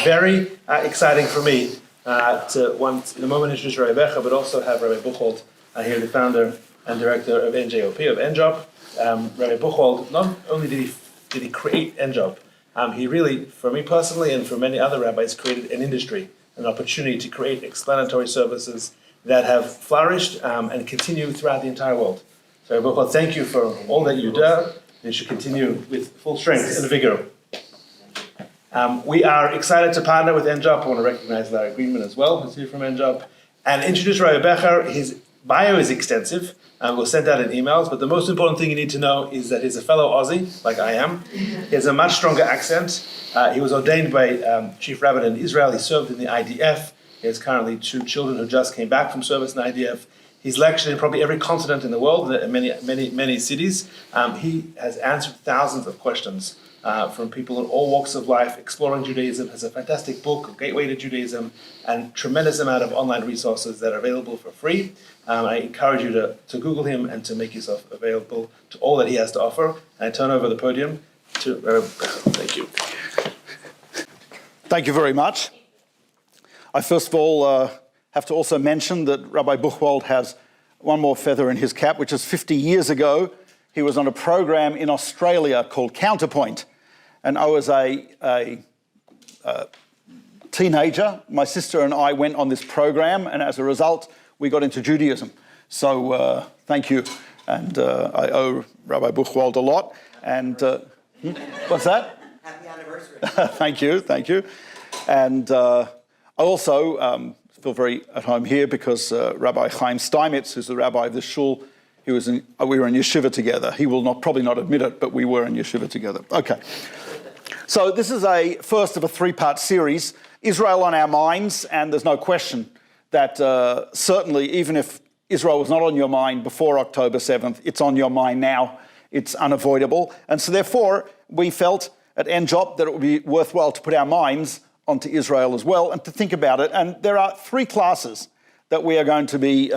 Very exciting for me to in a moment introduce Rabbi Becher, but also have Rabbi Buchwald here, the founder and director of NJOP, of NJOP. Rabbi Buchwald, not only did he create NJOP, he really, for me personally and for many other rabbis, created an industry, an opportunity to create explanatory services that have flourished and continue throughout the entire world. So Rabbi Buchwald, thank you for all that you do. You should continue with full strength and vigor. We are excited to partner with NJOP. I want to recognize Larry Greenman as well, who's here from NJOP, and introduce Rabbi Becher. His bio is extensive, and we'll send out in emails, but the most important thing you need to know is that he's a fellow Aussie, like I am. He has a much stronger accent. He was ordained by Chief Rabbinate of Israel. He served in the IDF. He has currently 2 children who just came back from service in the IDF. He's lectured in probably every continent in the world, in many cities. He has answered thousands of questions from people in all walks of life. Exploring Judaism has a fantastic book, Gateway to Judaism, and tremendous amount of online resources that are available for free. I encourage you to Google him and to make yourself available to all that he has to offer. And I turn over the podium to Rabbi Becher. Thank you. Thank you very much. I first of all have to also mention that Rabbi Buchwald has one more feather in his cap, which is 50 years ago, he was on a program in Australia called Counterpoint. And I was a teenager. My sister and I went on this program, and as a result, we got into Judaism. So thank you. And I owe Rabbi Buchwald a lot. And what's that? Happy anniversary. Thank you. And I also feel very at home here because Rabbi Chaim Steinmetz, who's the rabbi of this shul, we were in Yeshiva together. He will probably not admit it, but we were in Yeshiva together. Okay. So this is a first of a 3-part series, Israel on our minds, and there's no question that certainly, even if Israel was not on your mind before October 7th, it's on your mind now. It's unavoidable. And so therefore, we felt at NJOP that it would be worthwhile to put our minds onto Israel as well and to think about it. And there are 3 classes that we are going to be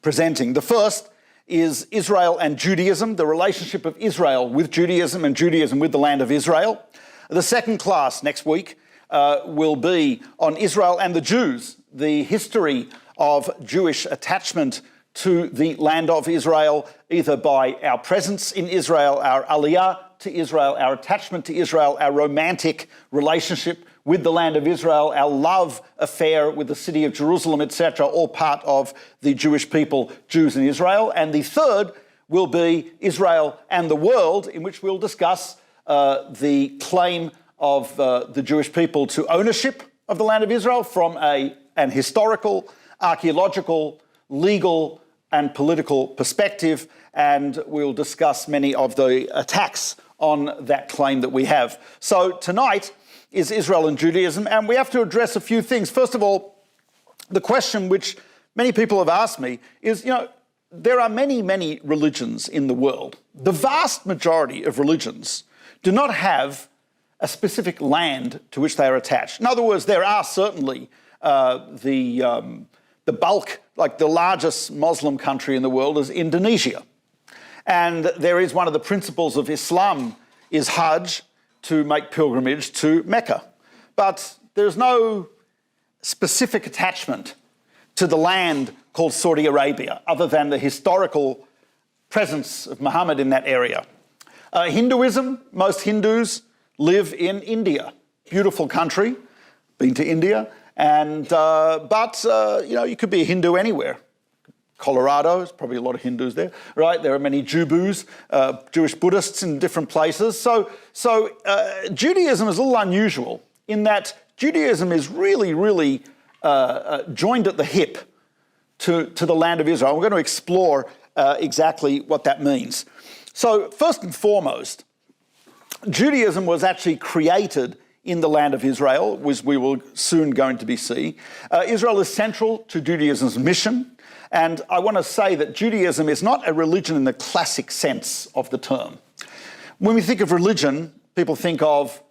presenting. The first is Israel and Judaism, the relationship of Israel with Judaism and Judaism with the land of Israel. The second class next week will be on Israel and the Jews, the history of Jewish attachment to the land of Israel, either by our presence in Israel, our aliyah to Israel, our attachment to Israel, our romantic relationship with the land of Israel, our love affair with the city of Jerusalem, etc., all part of the Jewish people, Jews in Israel. And the third will be Israel and the world, in which we'll discuss the claim of the Jewish people to ownership of the land of Israel from an historical, archaeological, legal, and political perspective, and we'll discuss many of the attacks on that claim that we have. So tonight is Israel and Judaism, and we have to address a few things. First of all, the question which many people have asked me is, there are many, many religions in the world. The vast majority of religions do not have a specific land to which they are attached. In other words, there are certainly the bulk, like the largest Muslim country in the world is Indonesia. And there is one of the principles of Islam is Hajj, to make pilgrimage to Mecca. But there's no specific attachment to the land called Saudi Arabia, other than the historical presence of Muhammad in that area. Hinduism, most Hindus live in India. Beautiful country, been to India. And but you could be a Hindu anywhere. Colorado, there's probably a lot of Hindus there, right? There are many Jubus, Jewish Buddhists in different places. So Judaism is a little unusual in that Judaism is really, really joined at the hip to the land of Israel. We're going to explore exactly what that means. So first and foremost, Judaism was actually created in the land of Israel, which we will soon going to see. Israel is central to Judaism's mission. And I want to say that Judaism is not a religion in the classic sense of the term. When we think of religion, people think of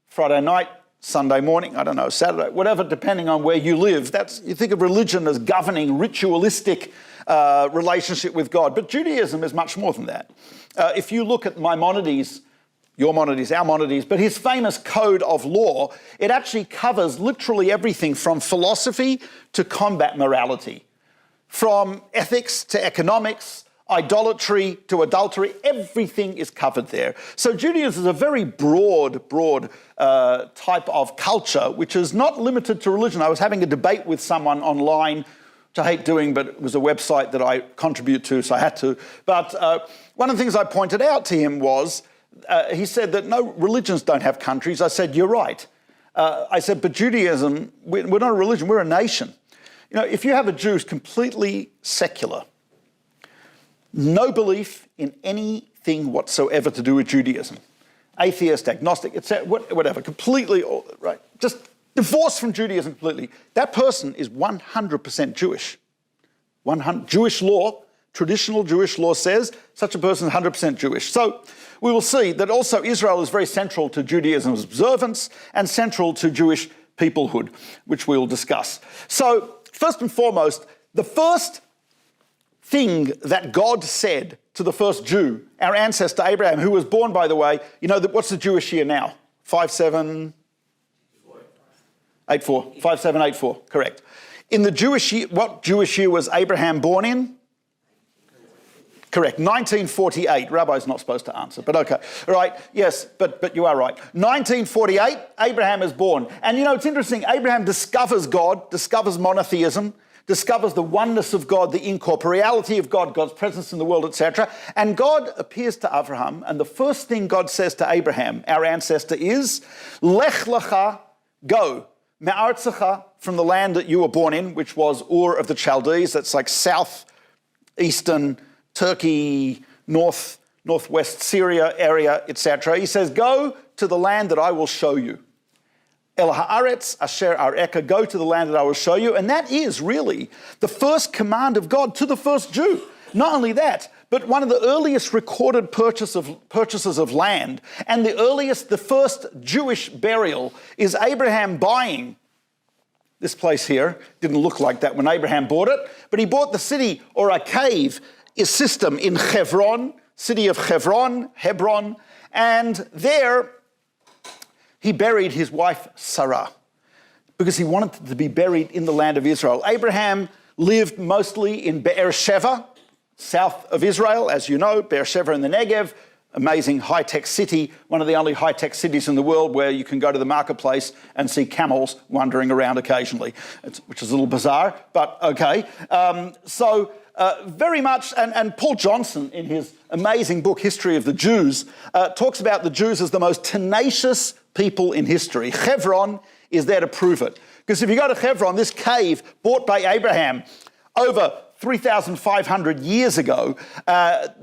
Friday night, Sunday morning, I don't know, Saturday, whatever, depending on where you live. You think of religion as governing ritualistic relationship with God. But Judaism is much more than that. If you look at Maimonides' your monodies, our monodies, but his famous code of law, it actually covers literally everything from philosophy to combat morality, from ethics to economics, idolatry to adultery, everything is covered there. So Judaism is a very broad type of culture, which is not limited to religion. I was having a debate with someone online, which I hate doing, but it was a website that I contribute to, so I had to. But one of the things I pointed out to him was, he said that no, religions don't have countries. I said, you're right. I said, but Judaism, we're not a religion, we're a nation. You know, if you have a Jew who's completely secular, no belief in anything whatsoever to do with Judaism, atheist, agnostic, etc., whatever, completely, right, just divorced from Judaism completely, that person is 100% Jewish. Jewish law, traditional Jewish law says such a person is 100% Jewish. So we will see that also Israel is very central to Judaism's observance and central to Jewish peoplehood, which we'll discuss. So first and foremost, the first thing that God said to the first Jew, our ancestor Abraham, who was born, by the way, you know, what's the Jewish year now? 5784, correct. In the Jewish year, what Jewish year was Abraham born in? Correct, 1948. Rabbi's not supposed to answer, but okay. All right, yes, but you are right. 1948, Abraham is born. And you know, it's interesting, Abraham discovers God, discovers monotheism, discovers the oneness of God, the incorporeality of God, God's presence in the world, etc. And God appears to Abraham, and the first thing God says to Abraham, our ancestor, is, Lech lecha, go, me'artzecha, from the land that you were born in, which was Ur of the Chaldees, that's like southeastern Turkey, northwest Syria area, etc. He says, go to the land that I will show you. El haaretz asher areka, go to the land that I will show you. And that is really the first command of God to the first Jew. Not only that, but one of the earliest recorded purchases of land, and the first Jewish burial is Abraham buying this place here. Didn't look like that when Abraham bought it, but he bought the city, or a cave, a system in Hebron, city of Hebron, and there he buried his wife Sarah because he wanted to be buried in the land of Israel. Abraham lived mostly in Beersheba, south of Israel, as you know, Beersheba in the Negev, amazing high-tech city, one of the only high-tech cities in the world where you can go to the marketplace and see camels wandering around occasionally, which is a little bizarre, but okay. Very much, and Paul Johnson, in his amazing book, History of the Jews, talks about the Jews as the most tenacious people in history. Hebron is there to prove it. Because if you go to Hebron, this cave bought by Abraham over 3,500 years ago,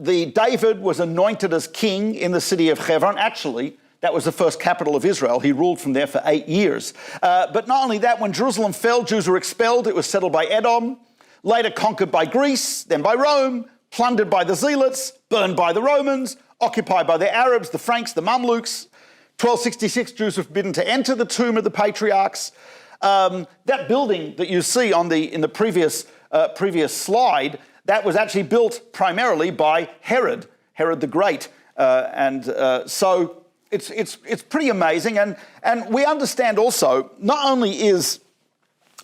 David was anointed as king in the city of Hebron. Actually, that was the first capital of Israel. He ruled from there for 8 years. But not only that, when Jerusalem fell, Jews were expelled. It was settled by Edom, later conquered by Greece, then by Rome, plundered by the Zealots, burned by the Romans, occupied by the Arabs, the Franks, the Mamluks. 1266, Jews were forbidden to enter the tomb of the patriarchs. That building that you see in the previous slide, that was actually built primarily by Herod the Great. So it's pretty amazing. And we understand also, not only is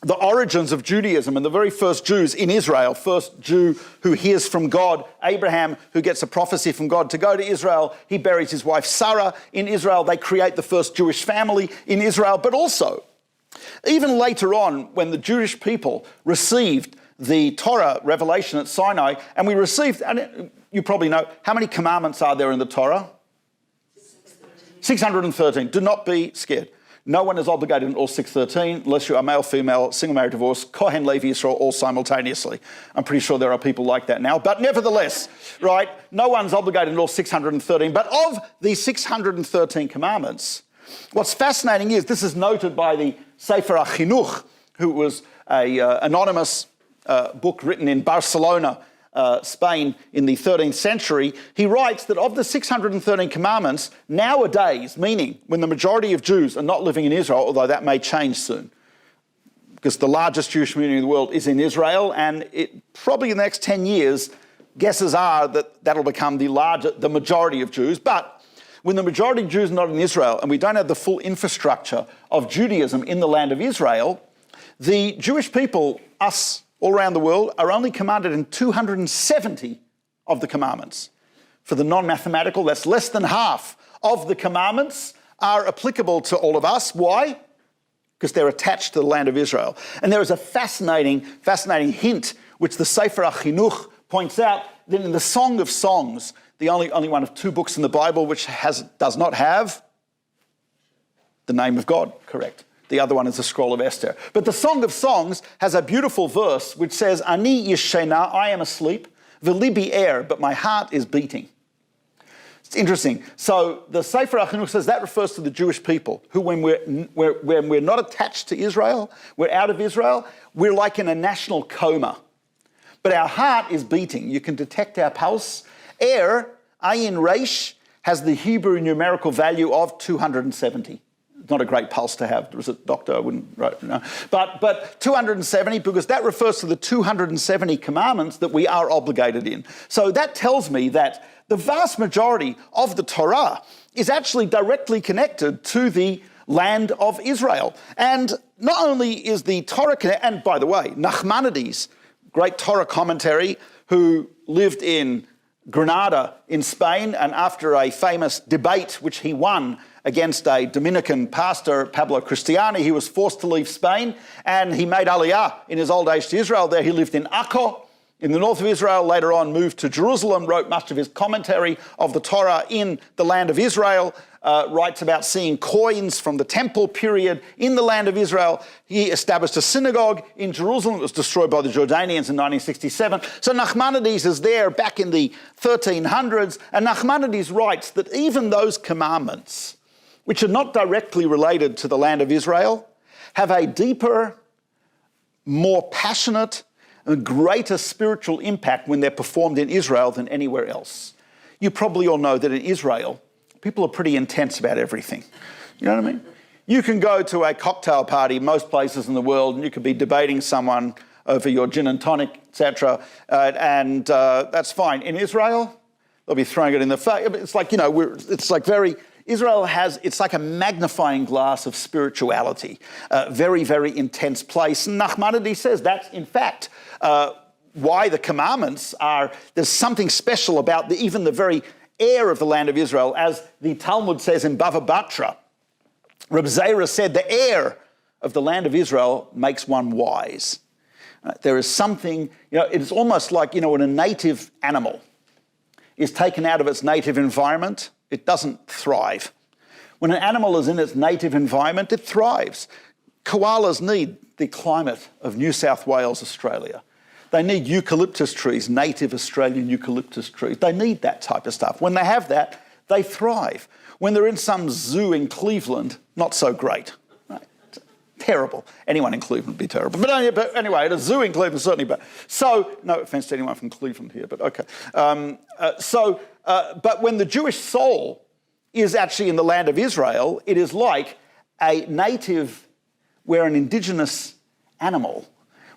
the origins of Judaism and the very first Jews in Israel, first Jew who hears from God, Abraham, who gets a prophecy from God to go to Israel. He buries his wife Sarah in Israel. They create the first Jewish family in Israel. But also, even later on, when the Jewish people received the Torah revelation at Sinai, and we received, and you probably know, how many commandments are there in the Torah? 613. Do not be scared. No one is obligated in all 613 unless you are male, female, single, married, divorced, Kohen, Levi, Israel, all simultaneously. I'm pretty sure there are people like that now. But nevertheless, right, no one's obligated in all 613. But of these 613 commandments, what's fascinating is, this is noted by the Sefer HaChinuch, who was an anonymous book written in Barcelona, Spain in the 13th century. He writes that of the 613 commandments, nowadays, meaning when the majority of Jews are not living in Israel, although that may change soon, because the largest Jewish community in the world is in Israel, and probably in the next 10 years, guesses are that that'll become the majority of Jews. But when the majority of Jews are not in Israel and we don't have the full infrastructure of Judaism in the land of Israel, the Jewish people, us all around the world, are only commanded in 270 of the commandments. For the non-mathematical, that's less than half of the commandments are applicable to all of us. Why? Because they're attached to the land of Israel. And there is a fascinating hint which the Sefer HaChinuch points out that in the Song of Songs, the only one of two books in the Bible which does not have the name of God, correct. The other one is the Scroll of Esther. But the Song of Songs has a beautiful verse which says, Ani yeshena, I am asleep, v'libi er, but my heart is beating. It's interesting. So the Sefer HaChinuch says that refers to the Jewish people who, when we're not attached to Israel, we're out of Israel, we're like in a national coma. But our heart is beating. You can detect our pulse. Ayin Reish, has the Hebrew numerical value of 270. Not a great pulse to have. As a doctor, I wouldn't write, no. But 270, because that refers to the 270 commandments that we are obligated in. So that tells me that the vast majority of the Torah is actually directly connected to the land of Israel. And not only is the Torah connected, and by the way, Nachmanides, great Torah commentary, who lived in Granada in Spain, and after a famous debate which he won against a Dominican pastor, Pablo Cristiani, he was forced to leave Spain, and he made Aliyah in his old age to Israel. There he lived in Akko, in the north of Israel, later on moved to Jerusalem, wrote much of his commentary of the Torah in the land of Israel, writes about seeing coins from the temple period in the land of Israel. He established a synagogue in Jerusalem that was destroyed by the Jordanians in 1967. So Nachmanides is there back in the 1300s, and Nachmanides writes that even those commandments, which are not directly related to the land of Israel, have a deeper, more passionate, a greater spiritual impact when they're performed in Israel than anywhere else. You probably all know that in Israel, people are pretty intense about everything. You know what I mean? You can go to a cocktail party most places in the world and you could be debating someone over your gin and tonic, etc., and that's fine. In Israel, they'll be throwing it in the face. It's like, it's like a magnifying glass of spirituality, very, very intense place. And Nachmanides says that's, in fact, why the commandments are, there's something special about even the very air of the land of Israel. As the Talmud says in Bava Batra, Reb Zera said, the air of the land of Israel makes one wise. There is something, it's almost like, when a native animal is taken out of its native environment, it doesn't thrive. When an animal is in its native environment, it thrives. Koalas need the climate of New South Wales, Australia. They need eucalyptus trees, native Australian eucalyptus trees. They need that type of stuff. When they have that, they thrive. When they're in some zoo in Cleveland, not so great. Right? Terrible. Anyone in Cleveland would be terrible. But anyway, at a zoo in Cleveland, certainly bad. So, no offence to anyone from Cleveland here, but okay. But when the Jewish soul is actually in the land of Israel, it is like a native, where an indigenous animal,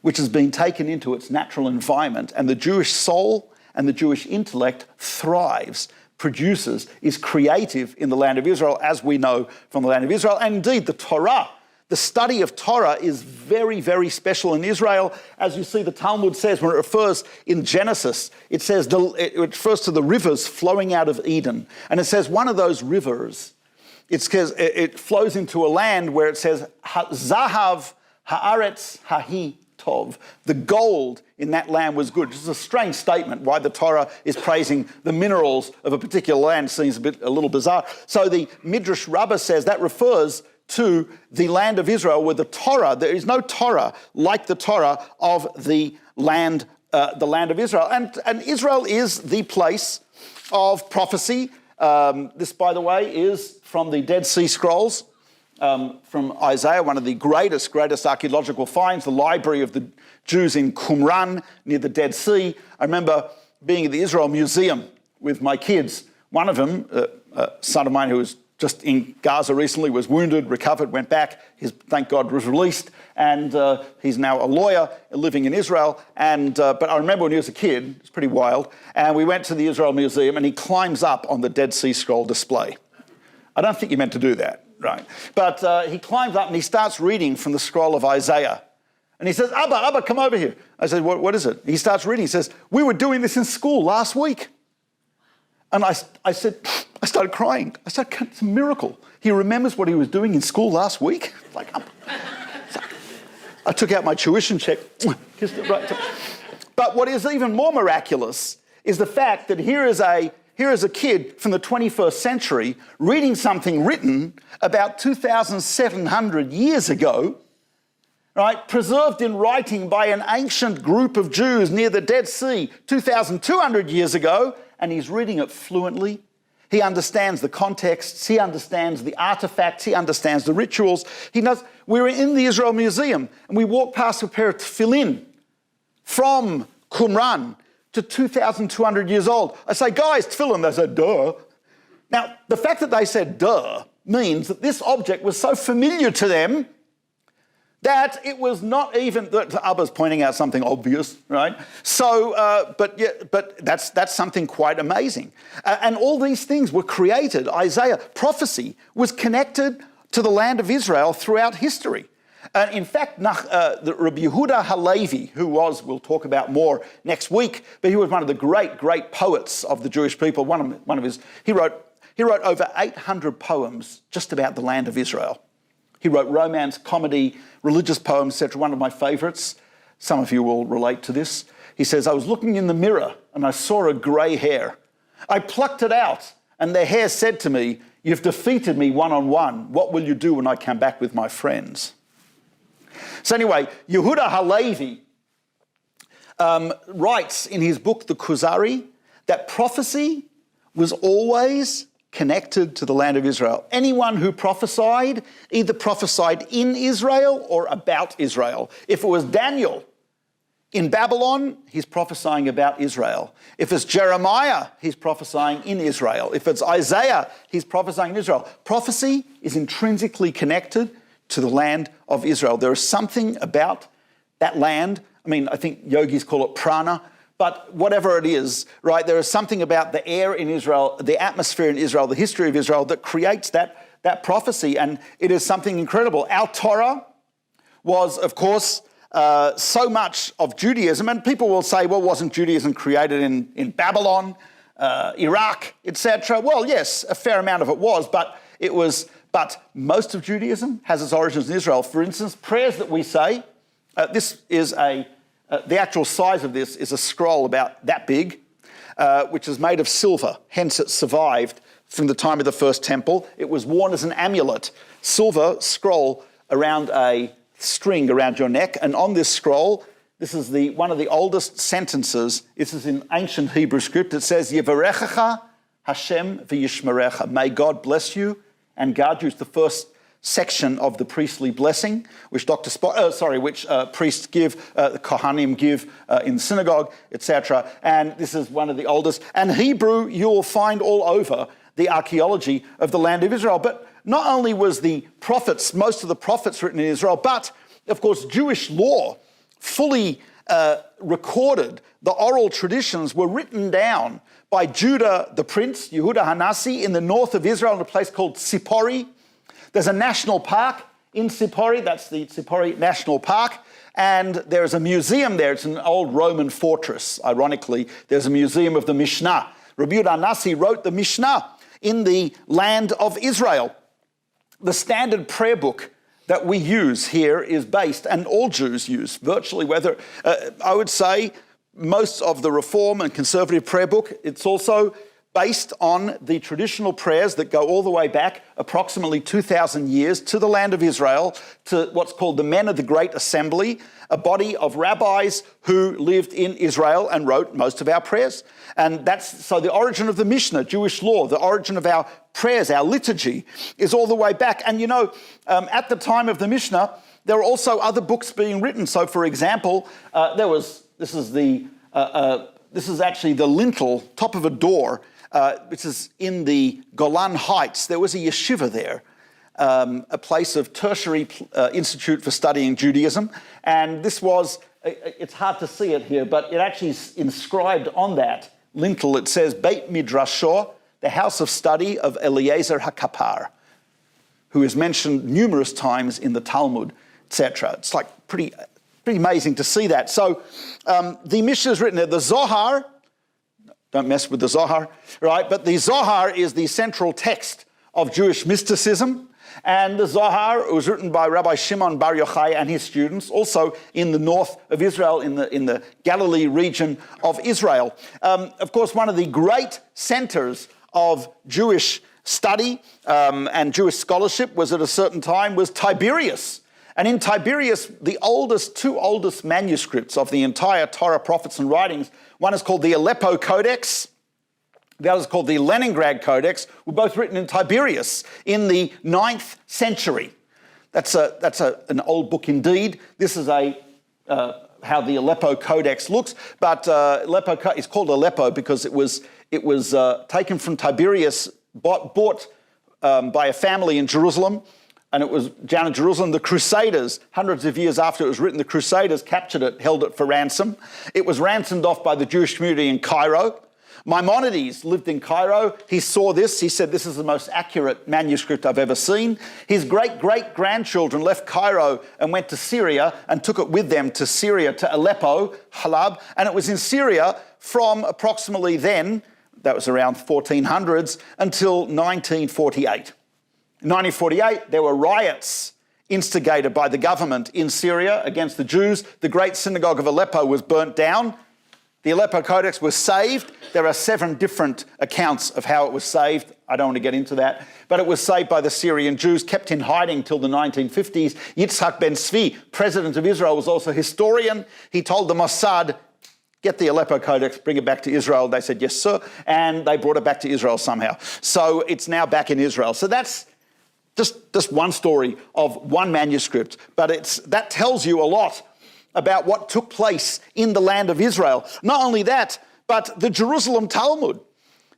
which has been taken into its natural environment, and the Jewish soul and the Jewish intellect thrives, produces, is creative in the land of Israel, as we know from the land of Israel. And indeed, the Torah, the study of Torah, is very, very special in Israel. As you see, the Talmud says, when it refers in Genesis, it says it refers to the rivers flowing out of Eden. And it says one of those rivers, it flows into a land where it says, Zahav haaretz hahi tov. The gold in that land was good. It's a strange statement why the Torah is praising the minerals of a particular land. Seems a little bizarre. So the Midrash Rabbah says that refers to the land of Israel, where the Torah, there is no Torah like the Torah of the land of Israel. And Israel is the place of prophecy. This, by the way, is from the Dead Sea Scrolls, from Isaiah, one of the greatest archaeological finds, the library of the Jews in Qumran near the Dead Sea. I remember being at the Israel Museum with my kids. One of them, a son of mine who was just in Gaza recently, was wounded, recovered, went back. Thank God, was released, and he's now a lawyer living in Israel. But I remember when he was a kid, it's pretty wild, and we went to the Israel Museum, and he climbs up on the Dead Sea Scroll display. I don't think you're meant to do that, right? But he climbs up and he starts reading from the scroll of Isaiah. And he says, Abba, come over here. I said, what is it? He starts reading. He says, we were doing this in school last week. And I started crying. I said, it's a miracle. He remembers what he was doing in school last week. I took out my tuition check, kissed it right. But what is even more miraculous is the fact that here is a kid from the 21st century reading something written about 2,700 years ago, right, preserved in writing by an ancient group of Jews near the Dead Sea 2,200 years ago, and he's reading it fluently. He understands the contexts, he understands the artifacts, he understands the rituals. He knows. We were in the Israel Museum and we walked past a pair of tefillin from Qumran to 2,200 years old. I say, guys, tefillin. They said, duh. Now, the fact that they said duh means that this object was so familiar to them that it was not even, that Abba's pointing out something obvious, right? So, but that's something quite amazing. And all these things were created. Isaiah, prophecy, was connected to the land of Israel throughout history. In fact, the Rabbi Yehuda Halevi, who was, we'll talk about more next week, but he was one of the great poets of the Jewish people. He wrote over 800 poems just about the land of Israel. He wrote romance, comedy, religious poems, etc. One of my favourites. Some of you will relate to this. He says, I was looking in the mirror and I saw a grey hair. I plucked it out and the hair said to me, you've defeated me one-on-one. What will you do when I come back with my friends? So anyway, Yehuda Halevi writes in his book, The Kuzari, that prophecy was always connected to the land of Israel. Anyone who prophesied either prophesied in Israel or about Israel. If it was Daniel in Babylon, he's prophesying about Israel. If it's Jeremiah, he's prophesying in Israel. If it's Isaiah, he's prophesying in Israel. Prophecy is intrinsically connected to the land of Israel. There is something about that land. I mean, I think yogis call it prana. But whatever it is, right, there is something about the air in Israel, the atmosphere in Israel, the history of Israel that creates that prophecy, and it is something incredible. Our Torah was, of course, so much of Judaism, and people will say, well, wasn't Judaism created in Babylon, Iraq, etc.? Well, yes, a fair amount of it was, but most of Judaism has its origins in Israel. For instance, prayers that we say, this is the actual size of this is a scroll about that big, which is made of silver. Hence, it survived from the time of the first temple. It was worn as an amulet, silver scroll around a string around your neck. And on this scroll, this is one of the oldest sentences. This is in ancient Hebrew script. It says, Yevarechecha Hashem v'yishmerecha. May God bless you and guard you. It's the first section of the priestly blessing, which priests give, the Kohanim give in the synagogue, etc. And this is one of the oldest. And Hebrew you'll find all over the archaeology of the land of Israel. But not only was most of the prophets written in Israel, but of course Jewish law fully recorded. The oral traditions were written down by Judah the prince, Yehuda Hanasi, in the north of Israel in a place called Tzipori. There's a national park in Tzipori, that's the Tzipori National Park, and there's a museum there. It's an old Roman fortress, ironically. There's a museum of the Mishnah. Rabbi Yehuda Hanasi wrote the Mishnah in the land of Israel. The standard prayer book that we use here is based, and all Jews use, virtually, I would say most of the Reform and Conservative prayer book, it's also based on the traditional prayers that go all the way back approximately 2,000 years to the land of Israel, to what's called the Men of the Great Assembly, a body of rabbis who lived in Israel and wrote most of our prayers. And so the origin of the Mishnah, Jewish law, the origin of our prayers, our liturgy, is all the way back. And at the time of the Mishnah, there were also other books being written. So, for example, this is actually the lintel, top of a door, which is in the Golan Heights. There was a yeshiva there, a place of tertiary institute for studying Judaism. And this was, it's hard to see it here, but it actually is inscribed on that lintel. It says Beit Midrashah the house of study of Eliezer HaKapar, who is mentioned numerous times in the Talmud, etc. It's like pretty amazing to see that. So the Mishnah is written there. The Zohar, don't mess with the Zohar, right? But the Zohar is the central text of Jewish mysticism. And the Zohar was written by Rabbi Shimon Bar Yochai and his students, also in the north of Israel, in the Galilee region of Israel. Of course, one of the great centers of Jewish study and Jewish scholarship was at a certain time was Tiberias. And in Tiberias, the two oldest manuscripts of the entire Torah, prophets and writings, one is called the Aleppo Codex, the other is called the Leningrad Codex, were both written in Tiberias in the 9th century. That's an old book indeed. This is how the Aleppo Codex looks, but it's called Aleppo because it was taken from Tiberias, bought by a family in Jerusalem, and it was down in Jerusalem. The Crusaders, hundreds of years after it was written, the Crusaders captured it, held it for ransom. It was ransomed off by the Jewish community in Cairo. Maimonides lived in Cairo. He saw this. He said, this is the most accurate manuscript I've ever seen. His great-great-grandchildren left Cairo and went to Syria and took it with them to Syria, to Aleppo, Halab. And it was in Syria from approximately then, that was around 1400s, until 1948. In 1948, there were riots instigated by the government in Syria against the Jews. The great synagogue of Aleppo was burnt down. The Aleppo Codex was saved. There are 7 different accounts of how it was saved. I don't want to get into that. But it was saved by the Syrian Jews, kept in hiding till the 1950s. Yitzhak Ben Zvi, president of Israel, was also a historian. He told the Mossad, get the Aleppo Codex, bring it back to Israel. They said, yes, sir. And they brought it back to Israel somehow. So it's now back in Israel. So that's just one story of one manuscript. But that tells you a lot about what took place in the land of Israel. Not only that, but the Jerusalem Talmud,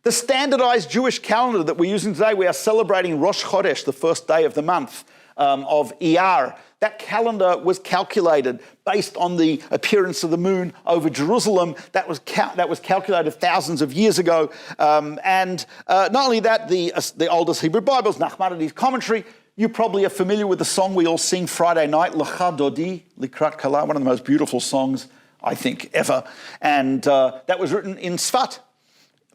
the standardized Jewish calendar that we're using today. We are celebrating Rosh Chodesh, the first day of the month of Iyar. That calendar was calculated based on the appearance of the moon over Jerusalem. That was calculated thousands of years ago. And not only that, the oldest Hebrew Bibles, Nachmanides commentary. You probably are familiar with the song we all sing Friday night, Lecha Dodi Likrat Kala, one of the most beautiful songs, I think, ever. And that was written in Sfat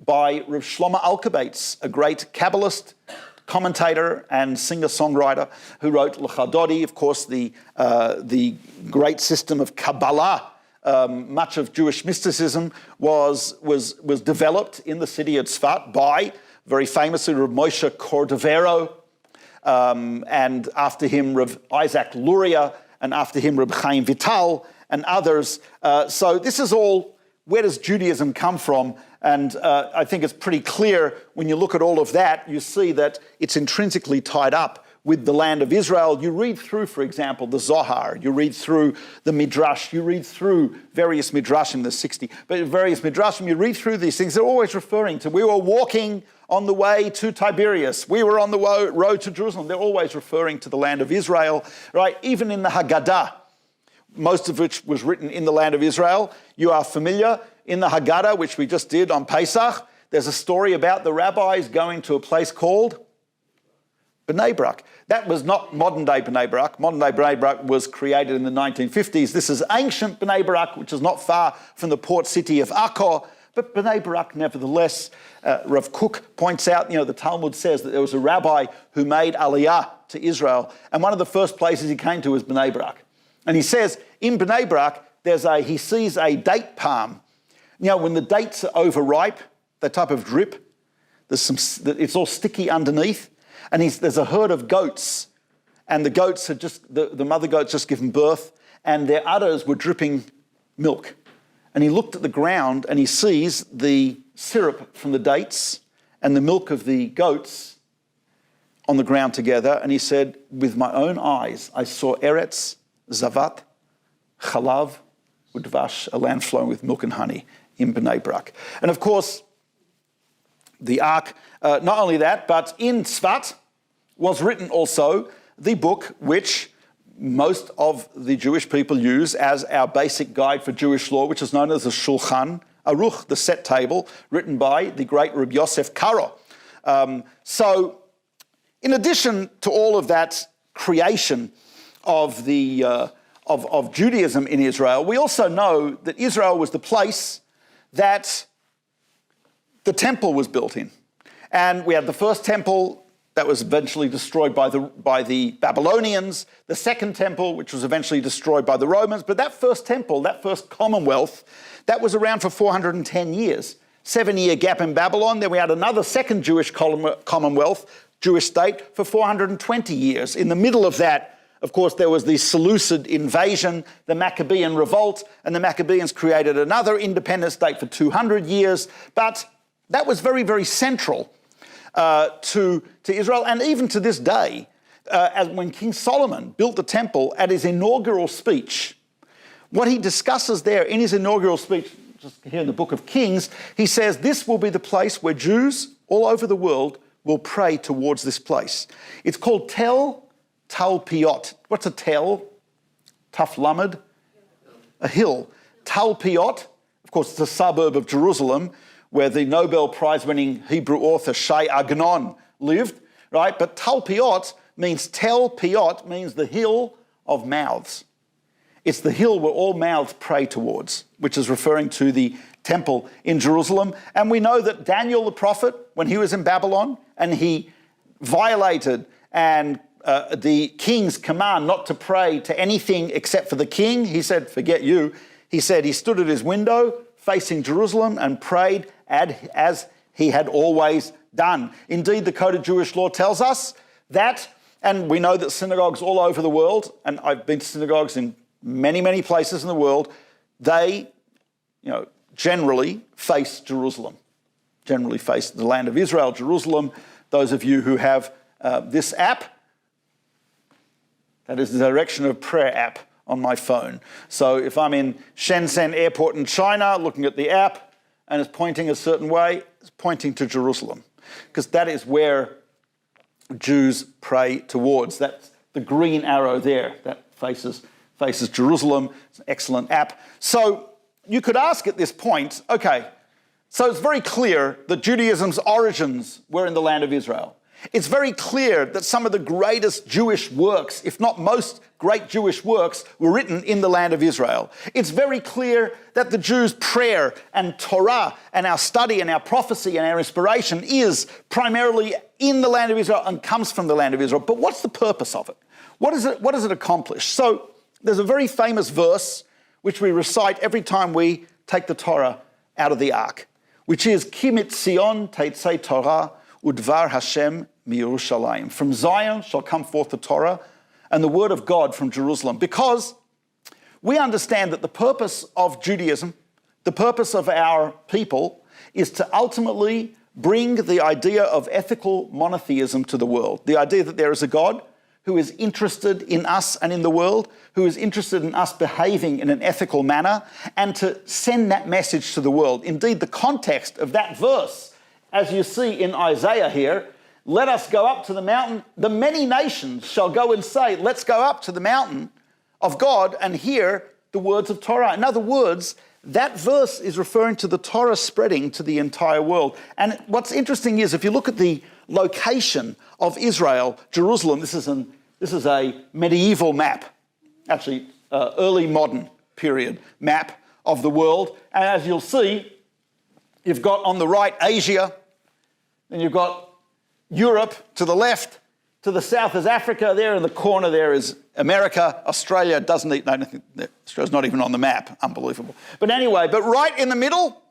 by Rav Shlomo Alkebates, a great Kabbalist, commentator and singer-songwriter who wrote Lecha Dodi. Of course, the great system of Kabbalah, much of Jewish mysticism was developed in the city of Sfat by, very famously, Rav Moshe Cordovero, and after him Rav Isaac Luria, and after him Rav Chaim Vital and others. So this is all, where does Judaism come from? And I think it's pretty clear when you look at all of that, you see that it's intrinsically tied up with the land of Israel. You read through, for example, the Zohar, you read through the Midrash, you read through various Midrashim, there's 60, but various Midrashim, you read through these things, they're always referring to, we were walking on the way to Tiberias, we were on the road to Jerusalem. They're always referring to the land of Israel, right? Even in the Haggadah, most of which was written in the land of Israel. You are familiar, in the Haggadah, which we just did on Pesach, there's a story about the rabbis going to a place called Bnei Brak. That was not modern-day Bnei Brak. Modern-day Bnei Brak was created in the 1950s. This is ancient Bnei Brak, which is not far from the port city of Akko. But Bnei Brak, nevertheless, Rav Kook points out, the Talmud says that there was a rabbi who made Aliyah to Israel, and one of the first places he came to was Bnei Brak. And he says, in Bnei Brak, he sees a date palm. When the dates are overripe, that type of drip, it's all sticky underneath, and there's a herd of goats, and the goats had the mother goats just given birth, and their udders were dripping milk. And he looked at the ground and he sees the syrup from the dates and the milk of the goats on the ground together. And he said, with my own eyes, I saw Eretz, Zavat, Chalav, Udvash, a land flowing with milk and honey in Bnei Brak. And of course, the Ark, not only that, but in Tzfat was written also the book which most of the Jewish people use as our basic guide for Jewish law, which is known as the Shulchan Aruch, the set table, written by the great Rabbi Yosef Karo. So in addition to all of that creation of of Judaism in Israel, we also know that Israel was the place that the temple was built in. And we had the first temple that was eventually destroyed by the Babylonians, the second temple, which was eventually destroyed by the Romans. But that first temple, that first commonwealth, that was around for 410 years. 7-year gap in Babylon. Then we had another second Jewish commonwealth, Jewish state, for 420 years. In the middle of that, of course, there was the Seleucid invasion, the Maccabean revolt, and the Maccabeans created another independent state for 200 years. But that was very, very central to Israel, and even to this day, as when King Solomon built the temple at his inaugural speech, what he discusses there in his inaugural speech, just here in the book of Kings, he says, this will be the place where Jews all over the world will pray towards this place. It's called Tel Talpiot. What's a tel? Tough lamed? A hill. Talpiot, of course, it's a suburb of Jerusalem where the Nobel Prize-winning Hebrew author Shai Agnon lived, right? But Talpiot means, Tel Piot means the hill of mouths. It's the hill where all mouths pray towards, which is referring to the temple in Jerusalem. And we know that Daniel the prophet, when he was in Babylon and he violated the king's command not to pray to anything except for the king, he said, forget you. He said he stood at his window facing Jerusalem and prayed as he had always done. Indeed, the Code of Jewish Law tells us that, and we know that synagogues all over the world, and I've been to synagogues in many, many places in the world, they, generally face Jerusalem, generally face the land of Israel, Jerusalem. Those of you who have this app, that is the Direction of Prayer app on my phone. So if I'm in Shenzhen Airport in China, looking at the app, and it's pointing a certain way, it's pointing to Jerusalem, because that is where Jews pray towards. That's the green arrow there that faces Jerusalem. It's an excellent app. So you could ask at this point, okay, so it's very clear that Judaism's origins were in the land of Israel. It's very clear that some of the greatest Jewish works, if not most great Jewish works, were written in the land of Israel. It's very clear that the Jews' prayer and Torah and our study and our prophecy and our inspiration is primarily in the land of Israel and comes from the land of Israel. But what's the purpose of it? What does it accomplish? So there's a very famous verse which we recite every time we take the Torah out of the ark, which is Ki mitzion teitzei Torah udvar Hashem Yerushalayim. From Zion shall come forth the Torah and the word of God from Jerusalem. Because we understand that the purpose of Judaism, the purpose of our people, is to ultimately bring the idea of ethical monotheism to the world. The idea that there is a God who is interested in us and in the world, who is interested in us behaving in an ethical manner, and to send that message to the world. Indeed, the context of that verse, as you see in Isaiah here, let us go up to the mountain. The many nations shall go and say, let's go up to the mountain of God and hear the words of Torah. In other words, that verse is referring to the Torah spreading to the entire world. And what's interesting is if you look at the location of Israel, Jerusalem, this is a medieval map, actually early modern period map of the world. And as you'll see, you've got on the right Asia, then you've got Europe to the left, to the south is Africa, there in the corner there is America, Australia doesn't even, I don't think, Australia's not even on the map, unbelievable. But anyway, but right in the middle,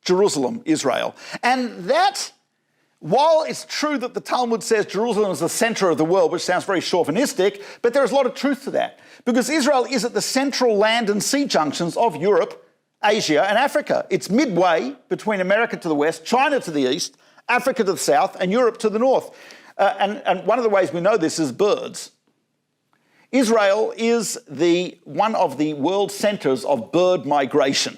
Jerusalem, Israel. And that, while it's true that the Talmud says Jerusalem is the center of the world, which sounds very chauvinistic, but there's a lot of truth to that. Because Israel is at the central land and sea junctions of Europe, Asia and Africa. It's midway between America to the west, China to the east, Africa to the south, and Europe to the north. And one of the ways we know this is birds. Israel is one of the world centers of bird migration.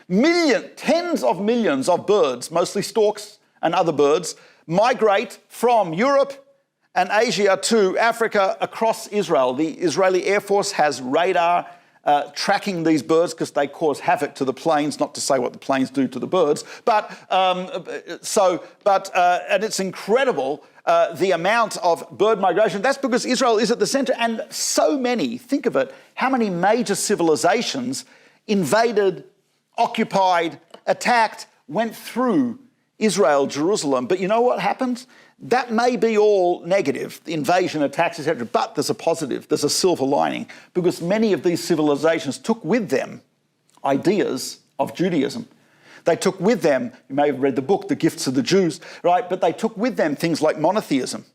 Tens of millions of birds, mostly storks and other birds, migrate from Europe and Asia to Africa across Israel. The Israeli Air Force has radar tracking these birds because they cause havoc to the planes, not to say what the planes do to the birds. And it's incredible the amount of bird migration. That's because Israel is at the centre, and so many, think of it, how many major civilizations invaded, occupied, attacked, went through Israel, Jerusalem. But you know what happens? That may be all negative, the invasion, attacks, etc., but there's a positive, there's a silver lining, because many of these civilizations took with them ideas of Judaism. They took with them, you may have read the book, The Gifts of the Jews, right? But they took with them things like monotheism.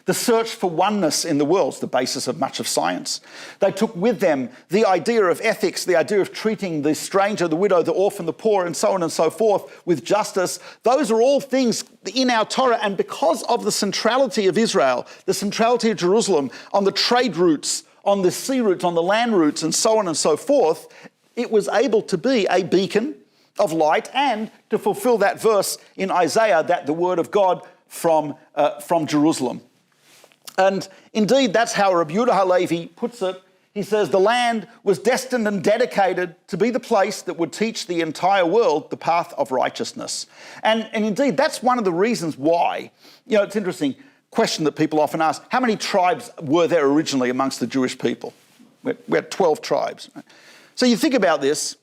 The search for oneness in the world is the basis of much of science. They took with them the idea of ethics, the idea of treating the stranger, the widow, the orphan, the poor, and so on and so forth with justice. Those are all things in our Torah, and because of the centrality of Israel, the centrality of Jerusalem on the trade routes, on the sea routes, on the land routes, and so on and so forth, it was able to be a beacon of light and to fulfill that verse in Isaiah that the word of God from Jerusalem. And indeed, that's how Rabbi Yehuda Halevi puts it. He says, the land was destined and dedicated to be the place that would teach the entire world the path of righteousness. And indeed, that's one of the reasons why, it's interesting, question that people often ask, how many tribes were there originally amongst the Jewish people? We had 12 tribes. Right? So you think about this,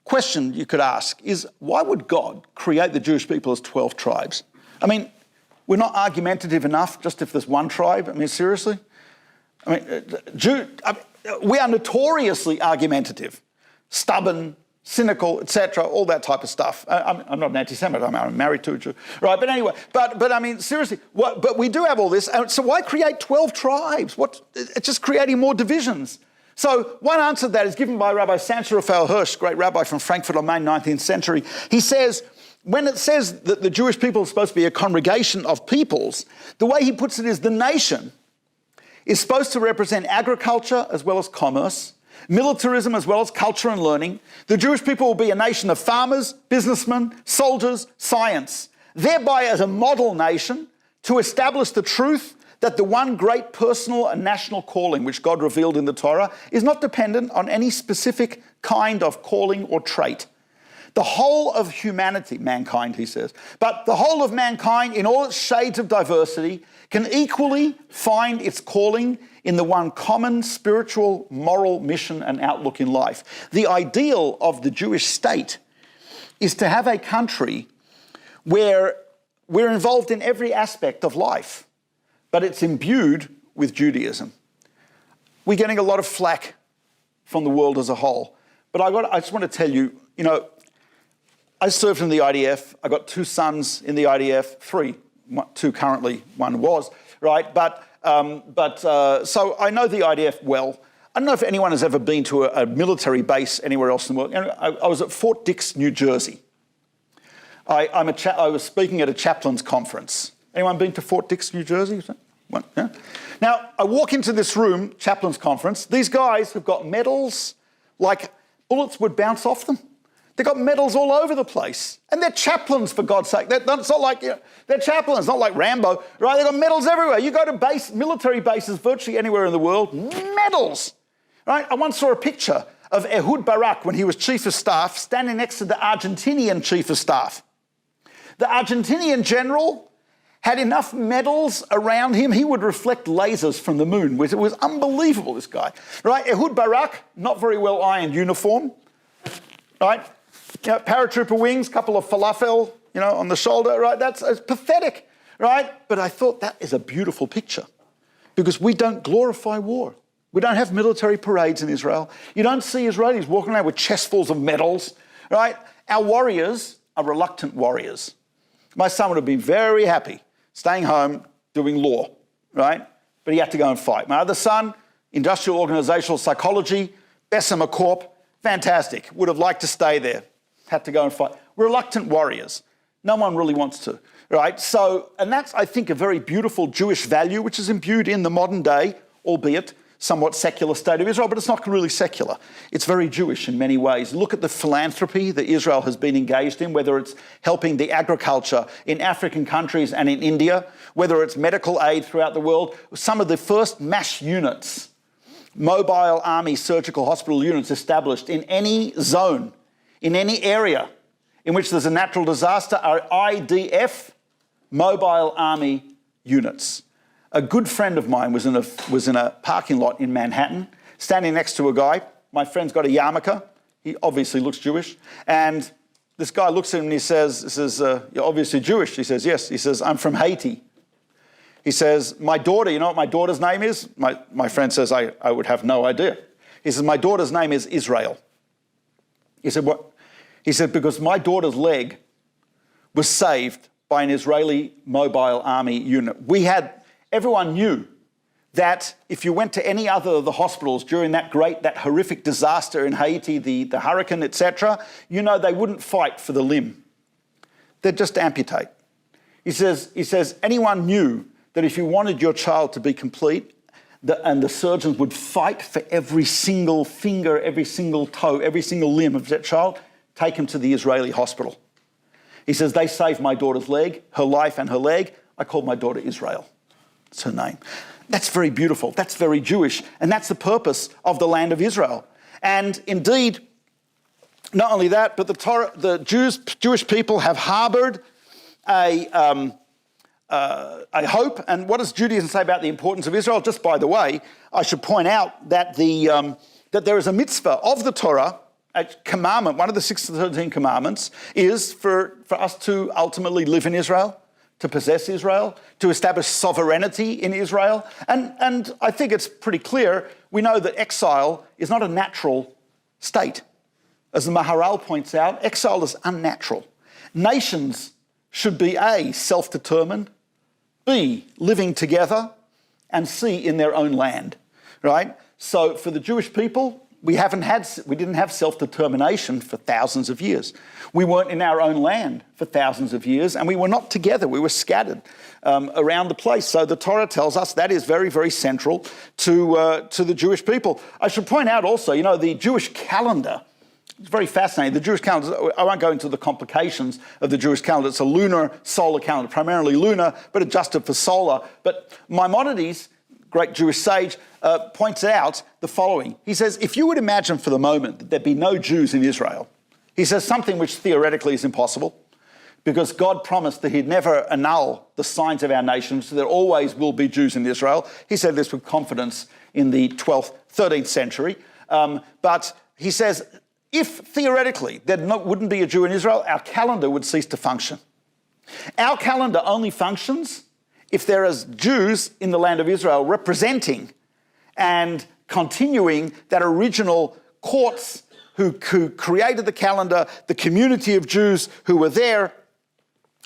question you could ask is, why would God create the Jewish people as 12 tribes? I mean, we're not argumentative enough just if there's one tribe. I mean, seriously? I mean, we are notoriously argumentative, stubborn, cynical, etc., all that type of stuff. I'm not an anti-Semite, I'm married to a Jew. Right, but anyway, but I mean, seriously, but we do have all this, so why create 12 tribes? It's just creating more divisions. So one answer to that is given by Rabbi Samson Raphael Hirsch, great rabbi from Frankfurt on Main, 19th century. He says, when it says that the Jewish people are supposed to be a congregation of peoples, the way he puts it is the nation is supposed to represent agriculture as well as commerce, militarism as well as culture and learning. The Jewish people will be a nation of farmers, businessmen, soldiers, science, thereby as a model nation to establish the truth that the one great personal and national calling which God revealed in the Torah is not dependent on any specific kind of calling or trait. The whole of humanity, mankind, he says, but the whole of mankind in all its shades of diversity can equally find its calling in the one common spiritual, moral mission and outlook in life. The ideal of the Jewish state is to have a country where we're involved in every aspect of life, but it's imbued with Judaism. We're getting a lot of flack from the world as a whole, but I just want to tell you, I served in the IDF. I got 2 sons in the IDF, 3, 2 currently, 1 was, right? So I know the IDF well. I don't know if anyone has ever been to a military base anywhere else in the world. I was at Fort Dix, New Jersey. I was speaking at a chaplain's conference. Anyone been to Fort Dix, New Jersey? Yeah? Now, I walk into this room, chaplain's conference. These guys have got medals like bullets would bounce off them. They've got medals all over the place. And they're chaplains, for God's sake. It's not like, they're chaplains, not like Rambo, right? They've got medals everywhere. You go to military bases virtually anywhere in the world, medals, right? I once saw a picture of Ehud Barak when he was Chief of Staff standing next to the Argentinian Chief of Staff. The Argentinian general had enough medals around him, he would reflect lasers from the moon. It was unbelievable, this guy, right? Ehud Barak, not very well ironed uniform, right? Paratrooper wings, couple of falafel, on the shoulder, right? It's pathetic, right? But I thought that is a beautiful picture because we don't glorify war. We don't have military parades in Israel. You don't see Israelis walking around with chestfuls of medals, right? Our warriors are reluctant warriors. My son would have been very happy staying home doing law, right? But he had to go and fight. My other son, industrial organizational psychology, Bessemer Corp, fantastic. Would have liked to stay there. Had to go and fight. Reluctant warriors. No one really wants to, right? So, and that's, I think, a very beautiful Jewish value, which is imbued in the modern day, albeit somewhat secular state of Israel, but it's not really secular. It's very Jewish in many ways. Look at the philanthropy that Israel has been engaged in, whether it's helping the agriculture in African countries and in India, whether it's medical aid throughout the world. Some of the first MASH units mobile army surgical hospital units established in any zone, in any area in which there's a natural disaster are IDF, mobile army units. A good friend of mine was in a parking lot in Manhattan, standing next to a guy. My friend's got a yarmulke. He obviously looks Jewish. And this guy looks at him and he says, you're obviously Jewish. He says, yes. He says, I'm from Haiti. He says, my daughter, you know what my daughter's name is? My friend says, I would have no idea. He says, my daughter's name is Israel. He said, what? He said, because my daughter's leg was saved by an Israeli mobile army unit. Everyone knew that if you went to any other of the hospitals during that horrific disaster in Haiti, the hurricane, etc., you know they wouldn't fight for the limb. They'd just amputate. He says anyone knew that if you wanted your child to be complete, and the surgeons would fight for every single finger, every single toe, every single limb of that child, take him to the Israeli hospital. He says, they saved my daughter's leg, her life and her leg. I called my daughter Israel. It's her name. That's very beautiful. That's very Jewish. And that's the purpose of the land of Israel. And indeed, not only that, but the Jewish people have harbored a hope. And what does Judaism say about the importance of Israel? Just by the way, I should point out that that there is a mitzvah of the Torah, a commandment, one of the 6 of the 13 commandments, is for us to ultimately live in Israel, to possess Israel, to establish sovereignty in Israel. And I think it's pretty clear, we know that exile is not a natural state. As the Maharal points out, exile is unnatural. Nations should be A, self-determined, B, living together, and C, in their own land, right? So for the Jewish people, we didn't have self-determination for thousands of years. We weren't in our own land for thousands of years, and we were not together. We were scattered around the place. So the Torah tells us that is very, very central to the Jewish people. I should point out also, you know, the Jewish calendar, it's very fascinating. The Jewish calendar, I won't go into the complications of the Jewish calendar. It's a lunar solar calendar, primarily lunar, but adjusted for solar. But Maimonides, great Jewish sage, points out the following. He says, if you would imagine for the moment that there'd be no Jews in Israel, he says something which theoretically is impossible, because God promised that he'd never annul the signs of our nation, so there always will be Jews in Israel. He said this with confidence in the 12th, 13th century. But he says, if theoretically there wouldn't be a Jew in Israel, our calendar would cease to function. Our calendar only functions if there is Jews in the land of Israel representing and continuing that original courts who created the calendar, the community of Jews who were there.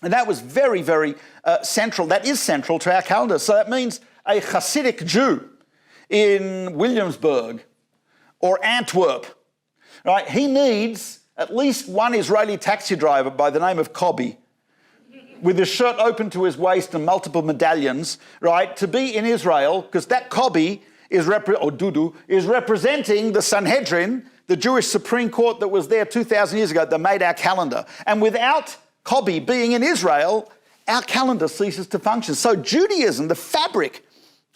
And that was very, very central. That is central to our calendar. So that means a Hasidic Jew in Williamsburg or Antwerp, right? He needs at least one Israeli taxi driver by the name of Kobi, with his shirt open to his waist and multiple medallions, right, to be in Israel, because that Kobi is representing the Sanhedrin, the Jewish Supreme Court that was there 2,000 years ago that made our calendar. And without Kobi being in Israel, our calendar ceases to function. So Judaism, the fabric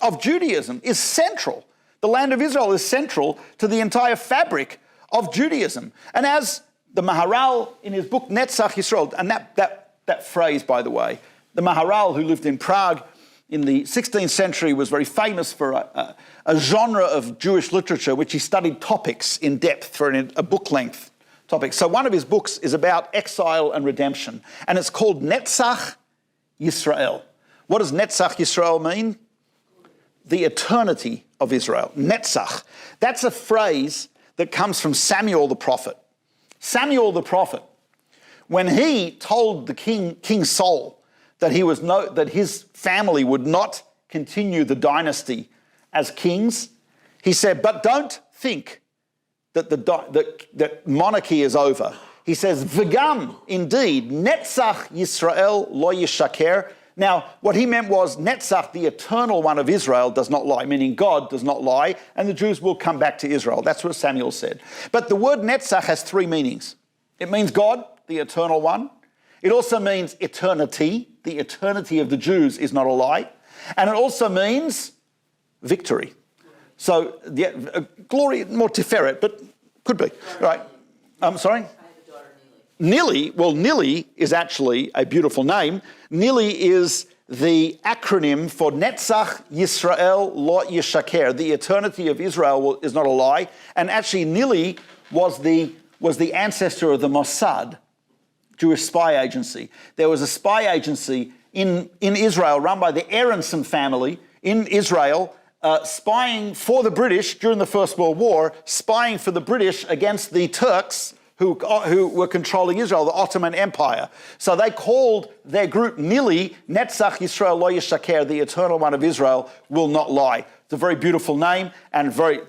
of Judaism, is central. The land of Israel is central to the entire fabric of Judaism. And as the Maharal in his book Netzach Yisrael, and that phrase, by the way, the Maharal, who lived in Prague in the 16th century, was very famous for a genre of Jewish literature which he studied topics in depth for a book-length topic. So one of his books is about exile and redemption, and it's called Netzach Yisrael. What does Netzach Yisrael mean? The eternity of Israel. Netzach. That's a phrase that comes from Samuel the prophet. Samuel the prophet, when he told the King Saul that his family would not continue the dynasty as kings, he said, but don't think that monarchy is over. He says, V'gam, indeed, Netzach Yisrael lo yishaker. Now, what he meant was Netzach, the eternal one of Israel, does not lie, meaning God does not lie, and the Jews will come back to Israel. That's what Samuel said. But the word Netzach has 3 meanings. It means God, the eternal one. It also means eternity. The eternity of the Jews is not a lie. And it also means victory. So, yeah, glory, more Tiferet, but could be. Right. I'm sorry? I have a daughter, Nili. Nili is actually a beautiful name. Nili is the acronym for Netzach Yisrael Lo Yishaker. The eternity of Israel is not a lie. And actually, Nili was the ancestor of the Mossad, Jewish spy agency. There was a spy agency in Israel run by the Aronson family in Israel, spying for the British during the First World War, spying for the British against the Turks who were controlling Israel, the Ottoman Empire. So they called their group Nili, Netzach Yisrael Lo Yishaker, the Eternal One of Israel will not lie. It's a very beautiful name and very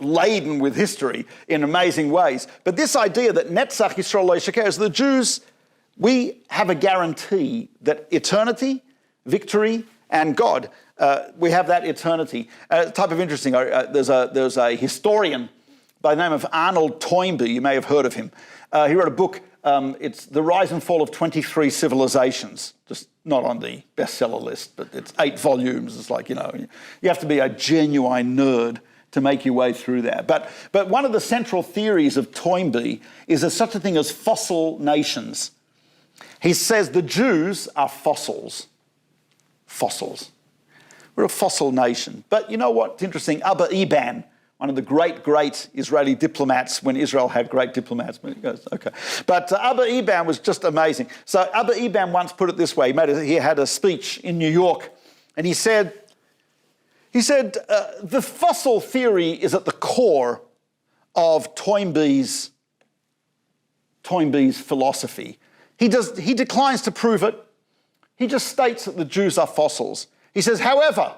laden with history in amazing ways. But this idea that Netzach Yisrael Lo Yishaker is the Jews, we have a guarantee that eternity, victory, and God, we have that eternity. Type of interesting, there's a historian by the name of Arnold Toynbee. You may have heard of him. He wrote a book, it's The Rise and Fall of 23 Civilizations, just not on the bestseller list, but it's 8 volumes. It's like, you have to be a genuine nerd to make your way through that. But one of the central theories of Toynbee is there's such a thing as fossil nations. He says the Jews are fossils. Fossils. We're a fossil nation. But you know what's interesting? Abba Eban, one of the great Israeli diplomats when Israel had great diplomats. He goes, okay. But Abba Eban was just amazing. So Abba Eban once put it this way. He had a speech in New York, and he said, the fossil theory is at the core of Toynbee's philosophy. He declines to prove it. He just states that the Jews are fossils. He says, however,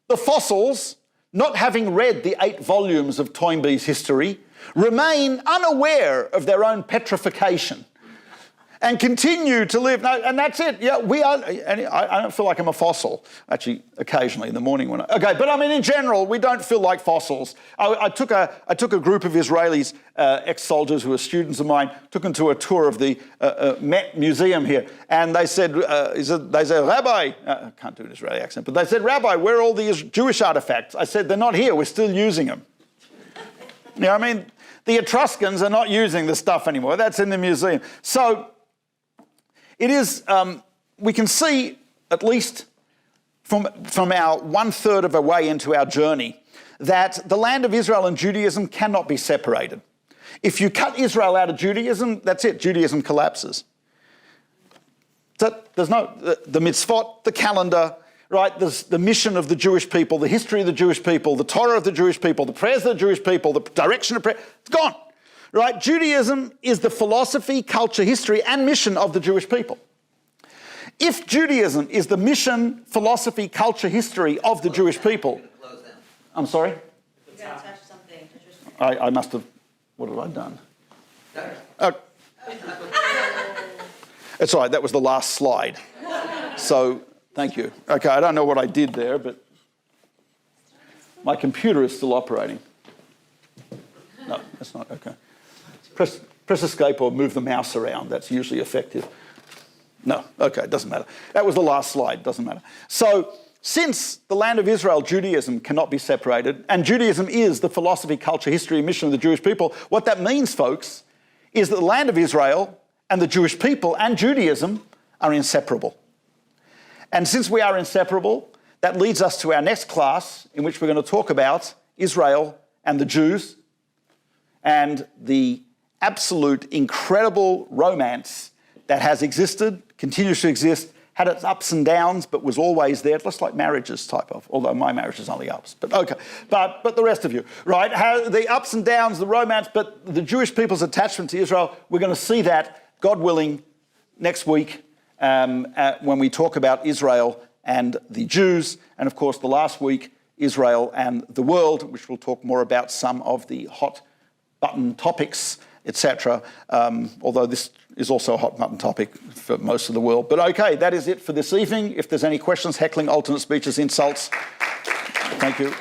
the fossils, not having read the 8 volumes of Toynbee's history, remain unaware of their own petrification and continue to live. No, and that's it. Yeah, we are. And I don't feel like I'm a fossil. Actually, occasionally in the morning when okay, but I mean in general, we don't feel like fossils. I took a group of Israelis, ex-soldiers who were students of mine, took them to a tour of the Met Museum here, and they said, Rabbi, I can't do an Israeli accent, but they said, Rabbi, where are all these Jewish artifacts? I said, they're not here. We're still using them. You know what I mean? The Etruscans are not using the stuff anymore. That's in the museum. So it is, we can see, at least from our 1/3 of a way into our journey, that the land of Israel and Judaism cannot be separated. If you cut Israel out of Judaism, that's it, Judaism collapses. There's the mitzvot, the calendar, right? There's the mission of the Jewish people, the history of the Jewish people, the Torah of the Jewish people, the prayers of the Jewish people, the direction of prayer, it's gone. Right? Judaism is the philosophy, culture, history, and mission of the Jewish people. If Judaism is the mission, philosophy, culture, history of the Jewish people... I'm sorry? You got to touch something. I must have... What have I done? It's all right, that was the last slide. So, thank you. Okay, I don't know what I did there, but my computer is still operating. No, that's not, okay. Press escape or move the mouse around. That's usually effective. No, okay, it doesn't matter. That was the last slide, doesn't matter. So, since the land of Israel, Judaism cannot be separated, and Judaism is the philosophy, culture, history, and mission of the Jewish people, what that means, folks, is that the land of Israel and the Jewish people and Judaism are inseparable. And since we are inseparable, that leads us to our next class, in which we're going to talk about Israel and the Jews, and the absolute incredible romance that has existed, continues to exist, had its ups and downs, but was always there, just like marriages type of, although my marriage is only ups, but okay. But the rest of you, right? How the ups and downs, the romance, but the Jewish people's attachment to Israel, we're going to see that, God willing, next week when we talk about Israel and the Jews, and of course the last week, Israel and the world, which we'll talk more about some of the hot button topics, etc. Although this is also a hot button topic for most of the world. But okay, that is it for this evening. If there's any questions, heckling, alternate speeches, insults, thank you.